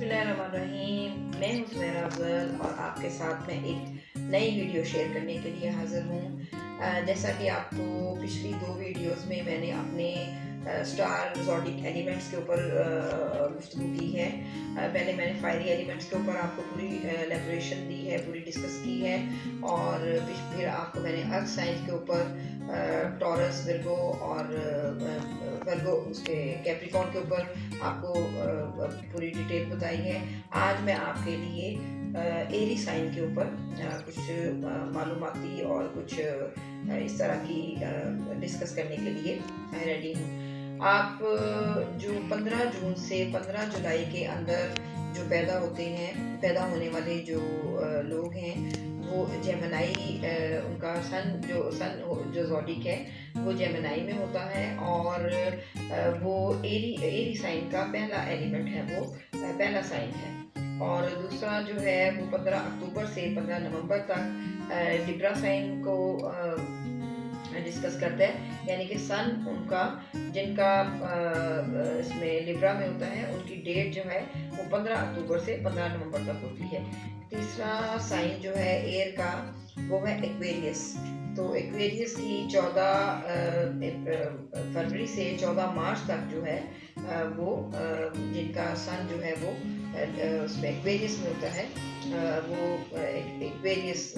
बिस्मिल्लाहिर्रहमानिर्रहीम। मैं हूँ सुमेरा अफजल और आपके साथ मैं एक नई वीडियो शेयर करने के लिए हाज़िर हूँ। जैसा कि आपको पिछली 2 वीडियोस में मैंने अपने स्टार ज़ोडिक एलिमेंट्स के ऊपर गुफ्तगू की है। पहले मैंने फायरी एलिमेंट्स के ऊपर आपको पूरी एलेबोरेशन दी है, पूरी डिस्कस की है, और फिर आपको मैंने अर्थ साइंस के ऊपर टॉरस, विर्गो और वर्गो उसके कैप्रिकॉर्न के ऊपर आपको पूरी डिटेल बताई है। आज मैं आपके लिए एरी साइन के ऊपर कुछ मालूमाती और कुछ इस तरह की डिस्कस करने के लिए रेडी हूँ। आप जो 15 जून से 15 जुलाई के अंदर जो पैदा होने वाले जो लोग हैं, वो जेमिनी, उनका सन जो ज़ोडिक है वो जेमिनी में होता है, और वो एरी साइन का पहला एलिमेंट है, वो पहला साइन है। और दूसरा जो है वो 15 अक्टूबर से 15 नवंबर तक लिब्रा साइन को डिस्कस करते हैं, यानी कि सन उनका जिनका इसमें लिब्रा में होता है, उनकी डेट जो है वो 15 अक्टूबर से 15 नवंबर तक होती है। तीसरा साइन जो है एयर का वो है एक्वेरियस। तो एक्वेरियस की 14 फरवरी से 14 मार्च तक जो है वो जिनका सन जो है वो उसमें एक्वेरियस में होता है, वो एक्वेरियस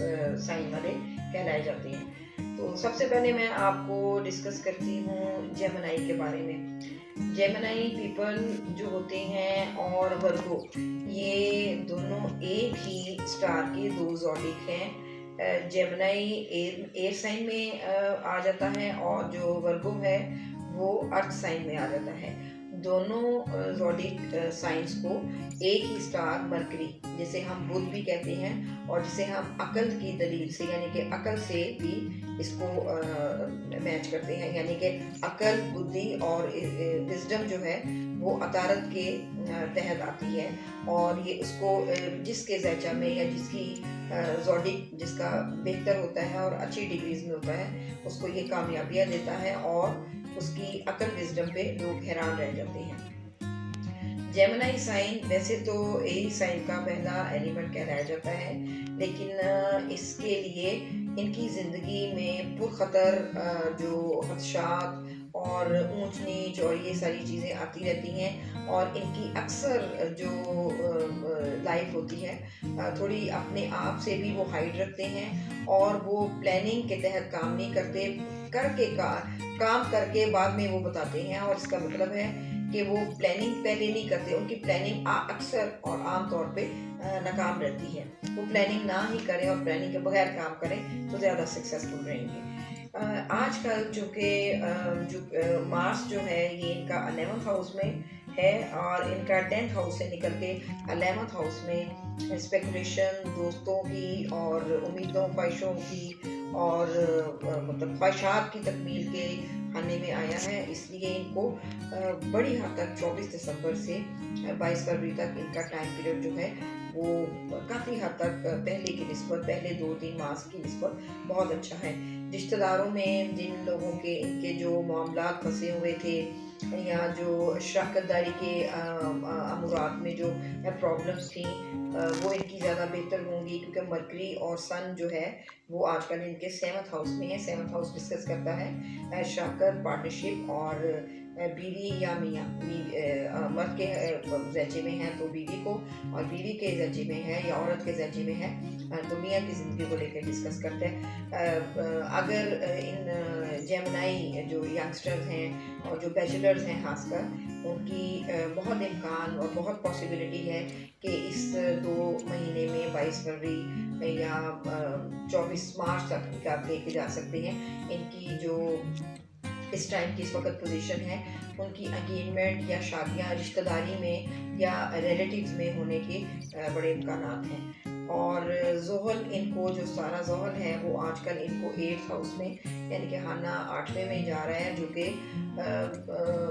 साइन वाले कहलाए जाते हैं। तो सबसे पहले मैं आपको डिस्कस करती हूँ जेमिनी के बारे में। जेमिनी पीपल जो होते हैं और वर्गो, ये दोनों एक ही स्टार के 2 ज़ोडिक हैं। जेमिनी एयर साइन में आ जाता है, और जो वर्गो है वो अर्थ साइन में आ जाता है। दोनों ज़ोडिक साइंस को एक ही स्टार मरकरी, जिसे हम बुध भी कहते हैं, और जिसे हम अकल की दलील से यानी कि अकल से भी इसको मैच करते हैं, यानी कि अकल, बुद्धि और विजडम जो है वो अतारत के तहत आती है। और ये उसको जिसके ज़ैचा में या जिसकी ज़ोडिक जिसका बेहतर होता है और अच्छी डिग्रीज में होता है, उसको ये कामयाबियाँ देता है, और उसकी अकल विजडम पे लोग हैरान रह जाते हैं। जेमिनी साइन वैसे तो एरी साइन का पहला एलिमेंट कहलाया जाता है, लेकिन इसके लिए इनकी ज़िंदगी में पुरखतर जो खदशात और ऊंच नीच और ये सारी चीज़ें आती रहती हैं, और इनकी अक्सर जो लाइफ होती है थोड़ी अपने आप से भी वो हाइड रखते हैं, और वो प्लानिंग के तहत काम नहीं करते, काम करके बाद में वो बताते हैं। और इसका मतलब है कि वो प्लानिंग पहले नहीं करते, उनकी प्लानिंग अक्सर और आम तौर पे नाकाम रहती है। वो प्लानिंग ना ही करें और प्लानिंग के बगैर काम करें तो ज़्यादा सक्सेसफुल रहेंगे। आजकल चूँकि जो मार्स जो है ये इनका 11th हाउस में है, और इनका 10th हाउस से निकल के 11th हाउस में स्पेकुलेशन, दोस्तों की और उम्मीदों, ख्वाहिशों की और मतलब ख्वाहिशात की तकमील के खाने में आया है। इसलिए इनको बड़ी हद तक 24 दिसंबर से 22 फरवरी तक इनका टाइम पीरियड जो है वो काफ़ी हद तक पहले की निस्बत, पहले 2-3 मास की निस्बत बहुत अच्छा है। रिश्तेदारों में जिन लोगों के इनके जो मामलात फंसे हुए थे, या जो शराकतदारी के अमूरात में जो प्रॉब्लम्स थी, वो इनकी ज़्यादा बेहतर होंगी, क्योंकि मरकरी और सन जो है वो आजकल इनके 7th हाउस में है। 7th हाउस डिस्कस करता है शराकत, पार्टनरशिप और बीवी या मियाँ। मर्द के ज़ैचे में है तो बीवी को, और बीवी के ज़ैचे में है या औरत के ज़ैचे में है तो मियाँ की ज़िंदगी को लेकर डिस्कस करते हैं। अगर इन जेमिनी जो यंगस्टर्स हैं और जो बैचलर्स हैं खासकर, उनकी बहुत इम्कान और बहुत पॉसिबिलिटी है कि इस 2 महीने में 22 फरवरी या 24 मार्च तक आप लेके जा सकते हैं। इनकी जो इस टाइम की इस वक्त पोजीशन है, उनकी एंगेजमेंट या शादियां रिश्तेदारी में या रिलेटिव्स में होने के बड़े इम्कानात हैं। और ज़ोहल, इनको जो सारा ज़ोहल है वो आजकल इनको 8th हाउस में यानी कि खाना 8वें में जा रहा है, जो कि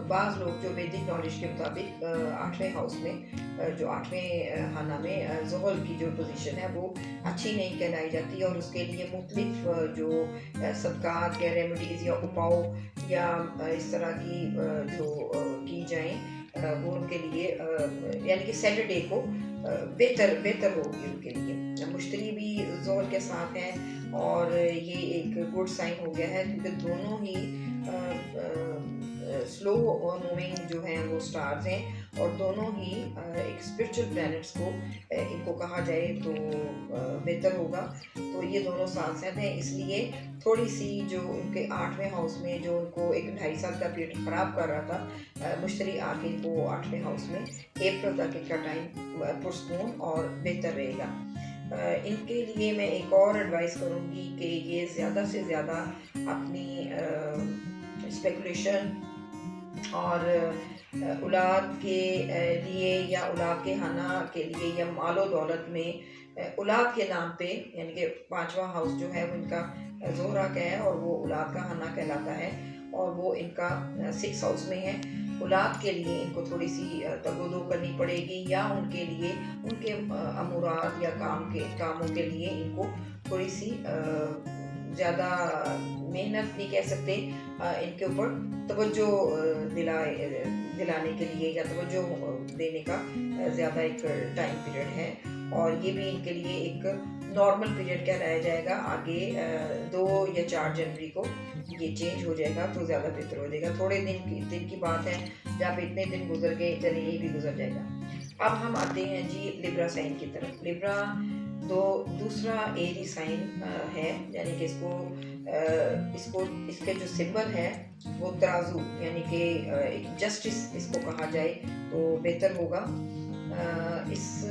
बाज़ लोग जो वैदिक नॉलेज के मुताबिक 8वें हाउस में जो 8वें खाना में ज़ोहल की जो पोजीशन है वो अच्छी नहीं कहलाई जाती, और उसके लिए मुख्तलिफ जो सदक़ात या रेमेडीज़ या उपाव या इस तरह की जो की जाएँ वो उनके लिए यानी कि सैटरडे को बेहतर होगी उनके लिए। मुश्तरी भी ज़ोहर के साथ है और ये एक गुड साइन हो गया है, क्योंकि दोनों ही स्लो मूविंग जो हैं वो स्टार्स हैं, और दोनों ही एक स्पिरिचुअल प्लैनेट्स को इनको कहा जाए तो बेहतर होगा। तो ये दोनों साथ साथ हैं, इसलिए थोड़ी सी जो उनके 8वें हाउस में जो उनको एक 2.5 साल का पीरियड ख़राब कर रहा था, मुश्तरी आके इनको 8वें हाउस में अप्रैल तक इनका टाइम पुरस्कून और बेहतर रहेगा। इनके लिए मैं एक और एडवाइस करूँगी कि ये ज़्यादा से ज़्यादा अपनी स्पेकुलेशन और औलाद के लिए या औलाद के खाना के लिए या मालो दौलत में औलाद के नाम पे, यानी कि 5वां हाउस जो है वो इनका ज़ोहरा का है और वो औलाद का खाना कहलाता है, और वो इनका 6 हाउस में है। औलाद के लिए इनको थोड़ी सी तगोदो करनी पड़ेगी, या उनके लिए उनके अमूरात या कामों के लिए इनको थोड़ी सी ज़्यादा मेहनत नहीं कह सकते, इनके ऊपर तवज्जो दिलाने के लिए या तवज्जो देने का ज़्यादा एक टाइम पीरियड है, और ये भी इनके लिए एक नॉर्मल पीरियड कहलाया जाएगा। आगे 2 या 4 जनवरी को ये चेंज हो जाएगा तो ज़्यादा बेहतर हो जाएगा। थोड़े दिन की बात है, जब इतने दिन गुजर गए चलिए ये भी गुजर जाएगा। अब हम आते हैं जी लिब्रा साइन की तरफ। लिब्रा दूसरा एरी साइन है, यानी कि इसके जो सिंबल है वो तराजू, यानी कि एक जस्टिस इसको कहा जाए तो बेहतर होगा। इस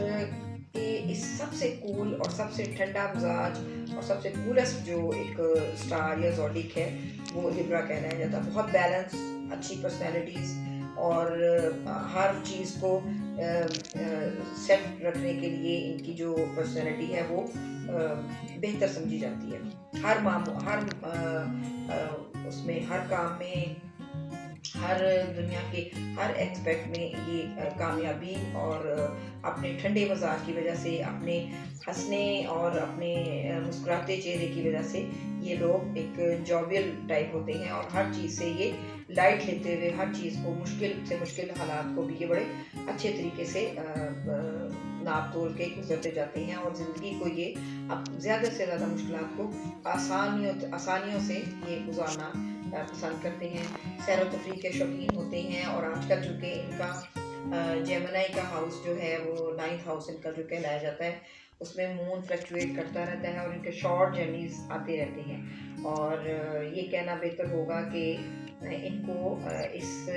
सबसे कूल और सबसे ठंडा मिजाज और सबसे कूलेस्ट जो एक स्टार या ज़ोडिक है वो लिब्रा कहलाया जाता है। बहुत बैलेंस, अच्छी पर्सनैलिटीज़ और हर चीज़ को सेट रखने के लिए इनकी जो पर्सनैलिटी है वो बेहतर समझी जाती है। उसमें हर काम में, हर दुनिया के हर एक्सपेक्ट में ये कामयाबी और अपने ठंडे मिजाज की वजह से, अपने हंसने और अपने मुस्कुराते चेहरे की वजह से ये लोग एक जॉवियल टाइप होते हैं, और हर चीज़ से ये लाइट लेते हुए हर चीज़ को, मुश्किल से मुश्किल हालात को भी ये बड़े अच्छे तरीके से नाप तोल के गुजरते जाते हैं, और ज़िंदगी को ये अब ज़्यादा से ज़्यादा मुश्किलात को आसानियों से ये गुजारना पसंद करते हैं। सैर व तफरीह के शौकीन होते हैं, और आजकल चूँकि इनका जेमिनी का हाउस जो है वो 9th हाउस इनका जो कहलाया जाता है, उसमें मून फ्लक्चुएट करता रहता है और इनके शॉर्ट जर्नीज आते रहते हैं, और ये कहना बेहतर होगा कि इनको इस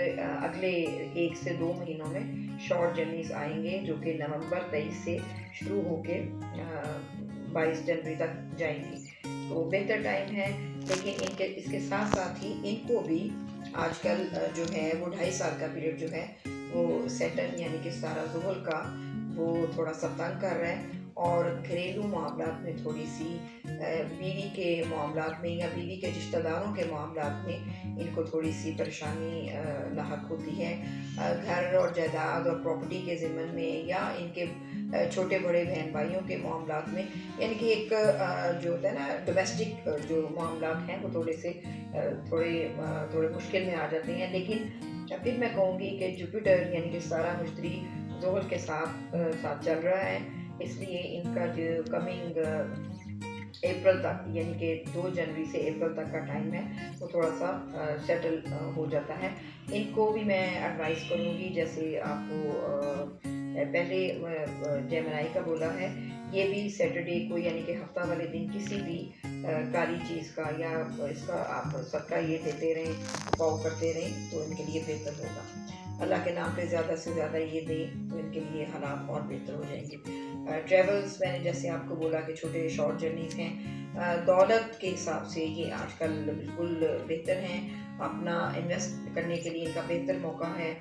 अगले 1 से 2 महीनों में शॉर्ट जर्नीज आएंगे, जो कि नवंबर 23 से शुरू होके 22 जनवरी तक जाएंगी। तो बेहतर टाइम है, लेकिन इसके साथ साथ ही इनको भी आजकल जो है वो 2.5 साल का पीरियड जो है वो सैटर्न यानी कि सारा ज़ोहल का वो थोड़ा सा तंग कर रहा है, और घरेलू मामलात में थोड़ी सी बीवी के मामलात में या बीवी के रिश्तेदारों के मामलात में इनको थोड़ी सी परेशानी लाहक होती है। घर और जायदाद और प्रॉपर्टी के ज़िम्मन में, या इनके छोटे बड़े बहन भाइयों के मामलात में, यानी कि एक जो होता है ना डोमेस्टिक जो मामलात हैं वो थोड़े मुश्किल में आ जाते हैं। लेकिन फिर मैं कहूँगी कि जुपिटर यानी कि सारा मुश्तरी ज़ोहल के साथ चल रहा है, इसलिए इनका जो कमिंग अप्रैल तक, यानी कि 2 जनवरी से अप्रैल तक का टाइम है वो थोड़ा सा सेटल हो जाता है। इनको भी मैं एडवाइस करूँगी, जैसे आपको पहले जेमिनी का बोला है, ये भी सैटरडे को यानी कि हफ्ता वाले दिन किसी भी काली चीज़ का या इसका आप सदका ये देते रहें, पाव करते रहें तो इनके लिए बेहतर होगा। अल्लाह के नाम पे ज़्यादा से ज़्यादा ये दें तो इनके लिए हालात और बेहतर हो जाएंगे। ट्रैवल्स मैंने जैसे आपको बोला कि छोटे शॉर्ट जर्नीज़ हैं। दौलत के हिसाब से ये आजकल बिल्कुल बेहतर हैं, अपना इन्वेस्ट करने के लिए इनका बेहतर मौका है।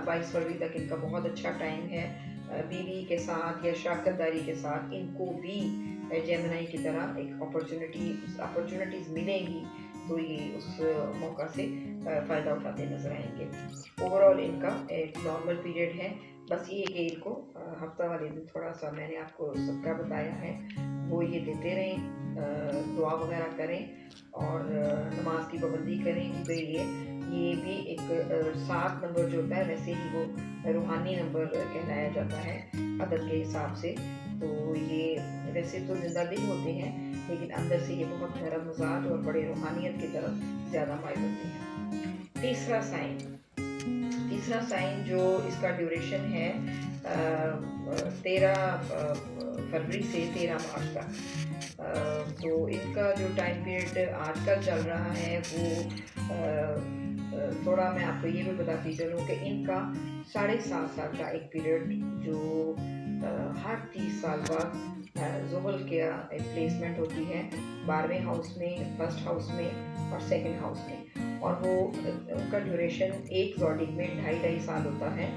22 फरवरी तक इनका बहुत अच्छा टाइम है। बीवी के साथ या शराकतदारी के साथ इनको भी जेमिनी की तरह एक अपॉर्चुनिटीज़ मिलेंगी, तो ये उस मौका से फ़ायदा उठाते नज़र आएंगे। ओवरऑल इनका एक नॉर्मल पीरियड है, बस ये कि इनको हफ्ता वाले दिन थोड़ा सा मैंने आपको सबका बताया है वो ये देते रहें, दुआ वगैरह करें और नमाज की पाबंदी करें कि भाई ये ये भी एक 7 नंबर जो होता है वैसे ही वो रूहानी नंबर कहलाया जाता है अदद के हिसाब से। तो ये वैसे तो जिंदा दिल होते हैं, लेकिन अंदर से ये बहुत नरम मिजाज और बड़े रूहानियत की तरफ ज़्यादा माइल होते हैं। तीसरा साइन जो इसका ड्यूरेशन है 13 फरवरी से 13 मार्च तक। तो इनका जो टाइम पीरियड आजकल चल रहा है वो थोड़ा मैं आपको ये भी बताती चलूँ कि इनका 7.5 साल का एक पीरियड जो हर 30 साल बाद ज़ुहल के प्लेसमेंट होती है 12वें हाउस में, फर्स्ट हाउस में और सेकंड हाउस में, और वो उनका ड्यूरेशन एक ज़ोडिक में 2.5 साल होता है।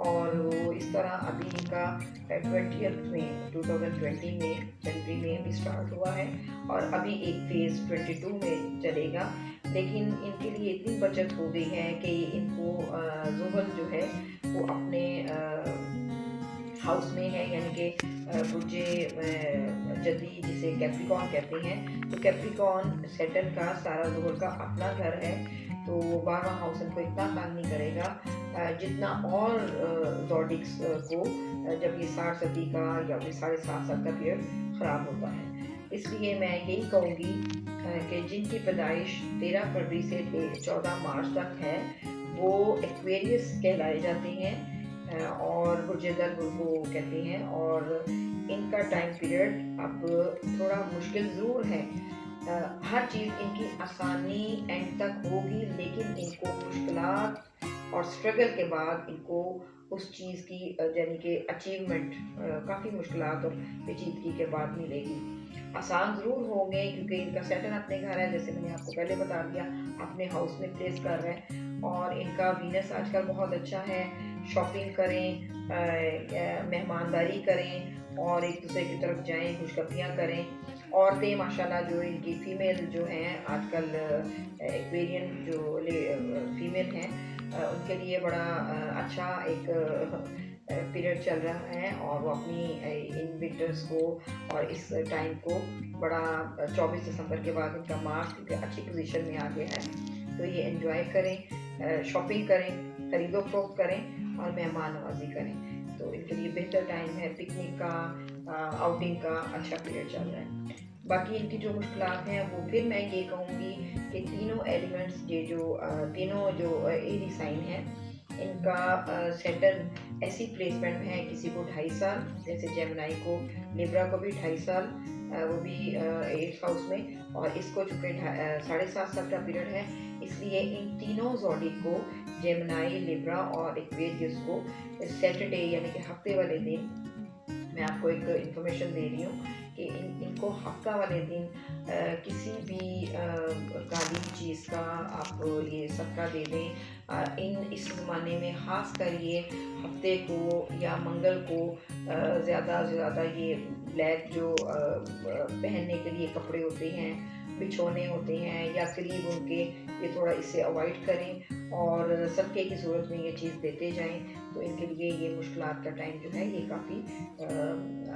और वो इस तरह अभी इनका 20 में 2020 में जनवरी में भी स्टार्ट हुआ है और अभी एक फेज़ 22 में चलेगा। लेकिन इनके लिए इतनी बचत हो गई है कि इनको ज़ुहल जो है वो अपने हाउस में है, यानी कि बुर्जे जदी जिसे कैप्रिकॉन कहते हैं। तो कैप्रिकॉन सैटर्न का सारा ज़ुहल का अपना घर है, तो 12वां हाउस इनको इतना तंग नहीं करेगा जितना और ज़ोडिक्स को जब ये 60 सदी का या 7.5 साल का पीरियड ख़राब होता है। इसलिए मैं यही कहूँगी कि जिनकी पैदाइश 13 फरवरी से 14 मार्च तक है वो एक्वेरियस कहलाए जाते हैं और बुर्जे-दर को कहते हैं। और इनका टाइम पीरियड अब थोड़ा मुश्किल ज़रूर है। हर चीज़ इनकी आसानी एंड तक होगी, लेकिन इनको मुश्किलात और स्ट्रगल के बाद इनको उस चीज़ की यानी कि अचीवमेंट काफ़ी मुश्किलात और पेचीदगी के बाद मिलेगी। आसान ज़रूर होंगे क्योंकि इनका सैटर्न अपने घर है, जैसे मैंने आपको पहले बता दिया, अपने हाउस में प्लेस कर रहा है। और इनका वीनस आजकल बहुत अच्छा है। शॉपिंग करें, मेहमानदारी करें और एक दूसरे की तरफ जाएं, खुशखबरियाँ करें। औरतें माशाल्लाह जो इनकी फ़ीमेल जो हैं आजकल एक्वेरियन जो फीमेल हैं उनके लिए बड़ा अच्छा एक पीरियड चल रहा है और वो अपनी इन विंटर्स को और इस टाइम को बड़ा 24 दिसंबर के बाद इनका मार्च क्योंकि अच्छी पोजीशन में आ गया है। तो ये एंजॉय करें, शॉपिंग करें, खरीदो फरोख्त करें और मेहमान नवाजी करें। तो इनके लिए बेहतर टाइम है, पिकनिक का, आउटिंग का अच्छा पीरियड चल रहा है। बाकी इनकी जो मुश्किलात हैं वो फिर मैं ये कहूँगी कि तीनों एलिमेंट्स ये जो तीनों जो एरी साइन हैं इनका सैटर्न ऐसी प्लेसमेंट में है, किसी को 2.5 साल, जैसे जेमिनी को, लिब्रा को भी 2.5 साल, वो भी 8th हाउस में, और इसको चूँकि 7.5 साल का पीरियड है, इसलिए इन तीनों ज़ोडिक को, जेमिनी, लिब्रा और एक्वेरियस को सैटरडे यानी कि हफ्ते वाले दिन, मैं आपको एक इंफॉर्मेशन दे रही हूँ कि इनको हफ्ता वाले दिन किसी भी काली चीज़ का आप ये सदका दे दें। इस ज़माने में ख़ास कर ये हफ्ते को या मंगल को ज़्यादा से ज़्यादा ये ब्लैक जो पहनने के लिए कपड़े होते हैं, बिछोने होते हैं या करीब उनके, ये थोड़ा इसे अवॉइड करें और सदक़े की सूरत में ये चीज़ देते जाएं। तो इनके लिए ये मुश्किलात का टाइम जो है ये काफ़ी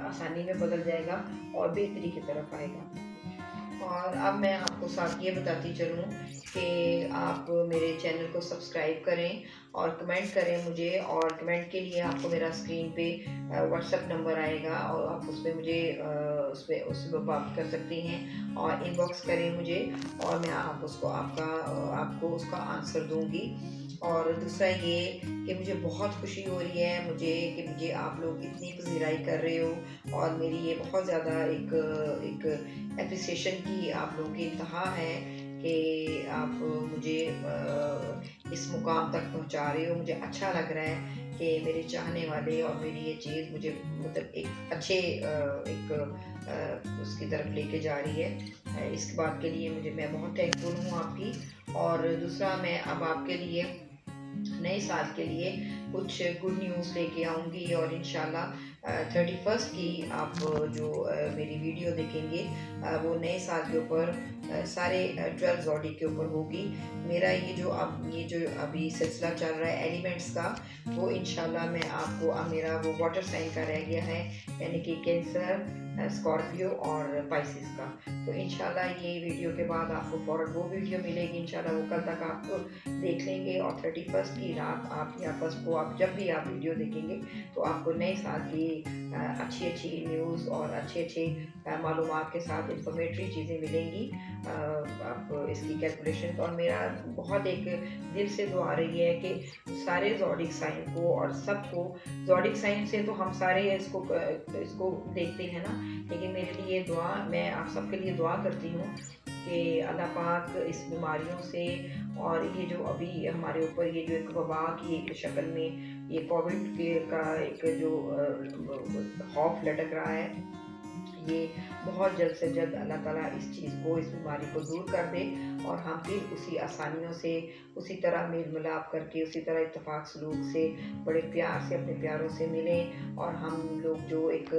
आसानी में बदल जाएगा और बेहतरी की तरफ आएगा। और अब मैं आपको साथ ये बताती चलूँ कि आप मेरे चैनल को सब्सक्राइब करें और कमेंट करें मुझे, और कमेंट के लिए आपको मेरा स्क्रीन पे व्हाट्सएप नंबर आएगा और आप उस पर मुझे उससे बात कर सकते हैं और इनबॉक्स करें मुझे और मैं आपको उसका आंसर दूंगी। और दूसरा ये कि मुझे बहुत खुशी हो रही है कि मुझे आप लोग इतनी पज़ीराई कर रहे हो और मेरी ये बहुत ज़्यादा एक एप्रिसिएशन की आप लोगों की इंतहा है कि आप मुझे इस मुकाम तक पहुंचा रहे हो। मुझे अच्छा लग रहा है कि मेरे चाहने वाले और मेरी ये चीज़ मुझे मतलब एक अच्छे उसकी तरफ लेके जा रही है। इस बात के लिए मैं बहुत थैंकफुल हूँ आपकी। और दूसरा, मैं अब आपके लिए नए साल के लिए कुछ गुड न्यूज़ लेके आऊँगी और इंशाल्लाह 31 की आप जो मेरी वीडियो देखेंगे वो नए साल के ऊपर सारे 12 ज़ोडिक के ऊपर होगी। मेरा ये जो अभी सिलसिला चल रहा है एलिमेंट्स का, वो इंशाल्लाह मैं आपको मेरा वो वाटर साइन का रह गया है, यानी कि कैंसर, स्कॉर्पियो और पाइसिस का। तो इंशाल्लाह ये वीडियो के बाद आपको फ़ौरन वो वीडियो मिलेगी, इंशाल्लाह वो कल तक आप देख लेंगे। और 31 की रात आप या 1 को आप जब भी आप वीडियो देखेंगे तो आपको नए साल की अच्छी अच्छी न्यूज़ और अच्छे अच्छे मालूमात के साथ इंफॉर्मेटरी चीज़ें मिलेंगी। आप इसकी कैलकुलेशन, और मेरा बहुत एक दिल से दुआ रही है कि सारे ज़ोडिक साइन को और सबको, ज़ोडिक साइन से तो हम सारे इसको देखते हैं ना, लेकिन मेरे लिए दुआ, मैं आप सबके लिए दुआ करती हूँ कि अल्लाह पाक इस बीमारियों से, और ये जो अभी हमारे ऊपर ये जो एक वबा की एक शक्ल में ये कोविड के का एक जो खौफ लटक रहा है, ये बहुत जल्द से जल्द अल्लाह ताला इस चीज़ को, इस बीमारी को दूर कर दे, और हम फिर उसी आसानियों से, उसी तरह मेल मिलाप करके, उसी तरह इत्तेफाक सलूक से, बड़े प्यार से अपने प्यारों से मिलें, और हम लोग जो एक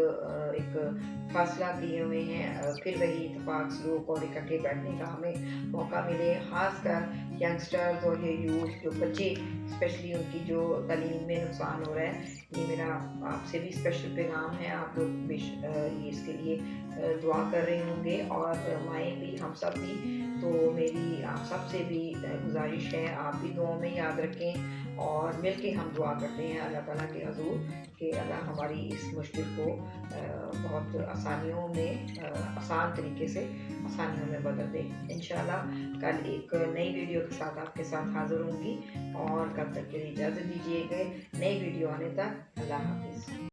फासला किए हुए हैं, फिर वही इत्तेफाक सलूक और इकट्ठे बैठने का हमें मौका मिले। ख़ासकर यंगस्टर्स और ये यूथ जो बच्चे, स्पेशली उनकी जो तालीम में नुकसान हो रहा है, ये मेरा आपसे भी स्पेशल पैगाम है। आप लोग ये इसके लिए दुआ कर रहे होंगे, और माएँ भी, हम सब भी। तो मेरी आप सब से भी गुजारिश है, आप भी दुआओं में याद रखें, और मिल के हम दुआ करते हैं अल्लाह ताला के हज़ूर कि अल्लाह हमारी इस मुश्किल को बहुत आसानियों में, आसान तरीके से आसानियों में बदल दे। इंशाल्लाह कल एक नई वीडियो के साथ आपके साथ हाज़िर होंगी, और कब तक के लिए इजाज़त दीजिएगा। नई वीडियो आने तक अल्लाह हाफ़िज़।